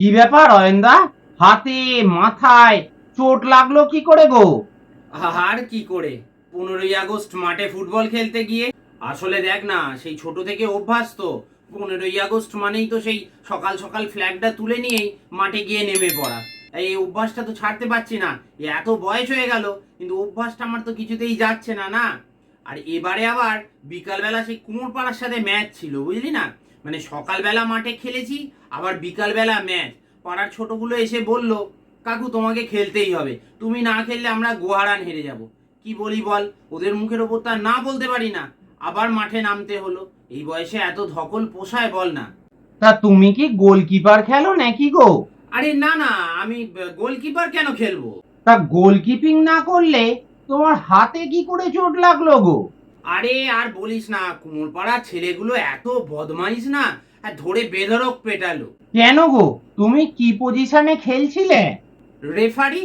কি ব্যাপার অয়নদা? হাতে মাথায় চোট লাগলো কি করে গো? আর কি করে? 15ই আগস্ট মাঠে ফুটবল খেলতে গিয়ে। আসলে দেখ না, সেই ছোট থেকে অভ্যাস তো। 15ই আগস্ট মানেই তো সেই সকাল সকাল ফ্ল্যাগটা তুলে নিয়েই মাঠে গিয়ে নেমে পড়া। এই অভ্যাসটা তো ছাড়তে পারছি না। এত বয়স হয়ে গেল, কিন্তু অভ্যাসটা আমার তো কিছুতেই যাচ্ছে না না। আর এবারে আবার বিকালবেলা সেই কুমোরপাড়ার সাথে ম্যাচ ছিল, বুঝলি না? মানে সকালবেলা মাঠে খেলেছি, আবার বিকালবেলা ম্যাচ। পাড়ার ছোটগুলো এসে বলল, কাকু তোমাকে খেলতেই হবে, তুমি না খেললে আমরা গোহারান হেরে যাব। কি বলি বল, ওদের মুখের ওপর তা না বলতে পারি না। আবার মাঠে নামতে হলো। এই বয়সে এত ধকল পোষায় বল না? তা তুমি কি গোলকিপার খেলো নাকি গো? আরে না না, আমি গোলকিপার কেন খেলবো? তা গোলকিপিং না করলে তোমার হাতে কি করে চোট লাগলো গো? আরে আর বলিস না, কুমোরপাড়ার ছেলেগুলো এত বদমাইশ না, আর ধরে বেধড়ক পেটালো। কেন গো, তুমি কি পজিশনে খেলছিলে? রেফারি।